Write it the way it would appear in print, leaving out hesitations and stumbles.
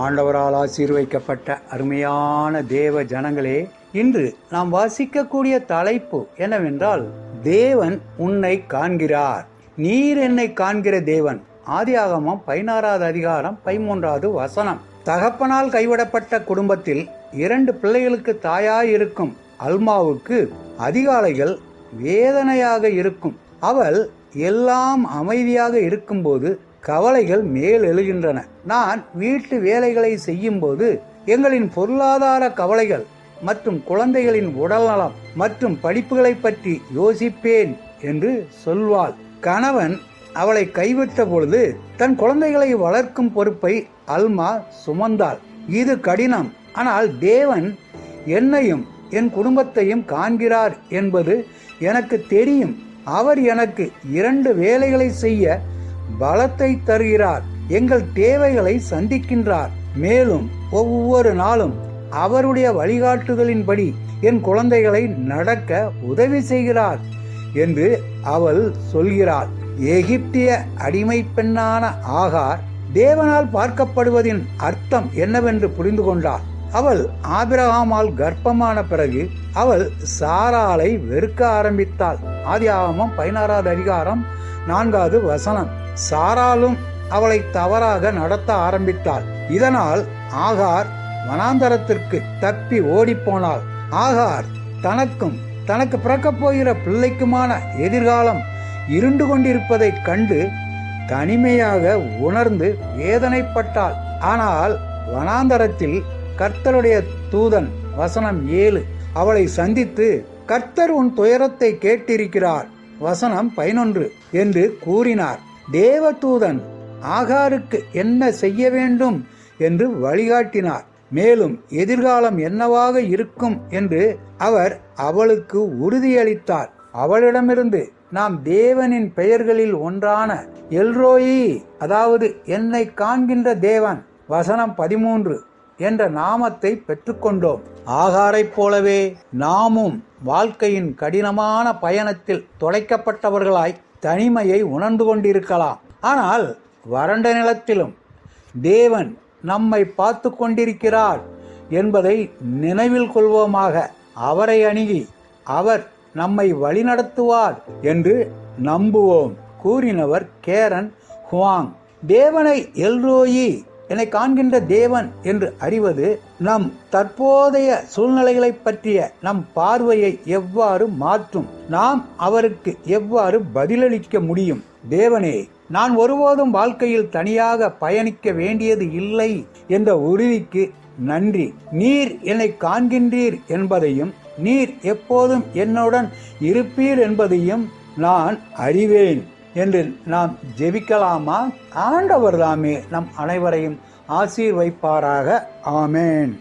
ஆண்டவரால் ஆசீர்வதிக்கப்பட்ட அருமையான தேவ ஜனங்களே, இன்று நாம் வாசிக்கக்கூடிய தலைப்பு என்னவென்றால், தேவன் உன்னை காண்கிறார். நீர் என்னை காண்கிற தேவன். ஆதியாகமம் 16வது அதிகாரம் 13வது வசனம். தகப்பனால் கைவிடப்பட்ட குடும்பத்தில் 2 பிள்ளைகளுக்கு தாயாயிருக்கும் அல்மாவுக்கு அதிகாலைகள் வேதனையாக இருக்கும். அவள் எல்லாம் அமைதியாக இருக்கும்போது கவலைகள் மேல் எழுகின்றன. நான் வீட்டு வேலைகளை செய்யும் போது எங்களின் பொருளாதார கவலைகள் மற்றும் குழந்தைகளின் உடல்நலம் மற்றும் படிப்புகளை பற்றி யோசிப்பேன் என்று சொல்வாள். கணவன் அவளை கைவிட்ட பொழுது தன் குழந்தைகளை வளர்க்கும் பொறுப்பை அல்மா சுமந்தாள். இது கடினம். ஆனால் தேவன் என்னையும் என் குடும்பத்தையும் காண்கிறார் என்பது எனக்கு தெரியும். அவர் எனக்கு 2 வேலைகளை செய்ய பலத்தை தருகிறார். எங்கள் தேவைகளை சந்திக்கின்றார். மேலும் ஒவ்வொரு நாளும் அவருடைய வழிகாட்டுதலின்படி என் குழந்தைகளை நடக்க உதவி செய்கிறார் என்று அவள் சொல்கிறாள். எகிப்திய அடிமை பெண்ணான ஆகார் தேவனால் பார்க்கப்படுவதின் அர்த்தம் என்னவென்று புரிந்து கொண்டாள். அவள் ஆபிரகாமால் கர்ப்பமான பிறகு அவள் சாராளை வெறுக்க ஆரம்பித்தாள். ஆதியாகமம் 16வது அதிகாரம் 4வது வசனம். சாராளும் அவளை தவறாக நடத்த ஆரம்பித்தாள். இதனால் ஆகார் வனாந்தரத்திற்கு தப்பி ஓடிப்போனாள். ஆகார் தனக்கும் தனக்கு பிறக்கப் போகிற பிள்ளைக்குமான எதிர்காலம் இருண்டு கொண்டிருப்பதைக் கண்டு தனிமையாக உணர்ந்து வேதனைப்பட்டாள். ஆனால் வனாந்தரத்தில் கர்த்தருடைய தூதன் வசனம் 7 அவளை சந்தித்து, கர்த்தர் உன் துயரத்தை கேட்டிருக்கிறார் வசனம் 11 என்று கூறினார். தேவதூதன் ஆகாருக்கு என்ன செய்ய வேண்டும் என்று வழிகாட்டினார். மேலும் எதிர்காலம் என்னவாக இருக்கும் என்று அவர் அவளுக்கு உறுதியளித்தார். அவளிடமிருந்து நாம் தேவனின் பெயர்களில் ஒன்றான எல்ரோயி, அதாவது என்னை காண்கின்ற தேவன் வசனம் 13 என்ற நாமத்தை பெற்றுக்கொண்டோம். ஆகாரைப் போலவே நாமும் வாழ்க்கையின் கடினமான பயணத்தில் தொலைக்கப்பட்டவர்களாய் தனிமையை உணர்ந்து கொண்டிருக்கலாம். ஆனால் வறண்ட நிலத்திலும் தேவன் நம்மை பார்த்து கொண்டிருக்கிறார் என்பதை நினைவில் கொள்வோமாக. அவரை அணுகி அவர் நம்மை வழிநடத்துவார் என்று நம்புவோம். கூறினவர் கேரன் ஹுவாங். தேவனை எல்ரோயி, என்னை காண்கின்ற தேவன் என்று அறிவது நம் தற்போதைய சூழ்நிலைகளை பற்றிய நம் பார்வையை எவ்வாறு மாற்றும், நாம் அவருக்கு எவ்வாறு பதிலளிக்க முடியும். தேவனே, நான் ஒருபோதும் வாழ்க்கையில் தனியாக பயணிக்க வேண்டியது இல்லை என்ற உறுதிக்கு நன்றி. நீர் என்னை காண்கின்றீர் என்பதையும் நீர் எப்போதும் என்னுடன் இருப்பீர் என்பதையும் நான் அறிவேன் என்று நாம் ஜெபிக்கலாமா? ஆண்டவர் தாமே நம் அனைவரையும் ஆசீர்வதிப்பாராக. ஆமென்.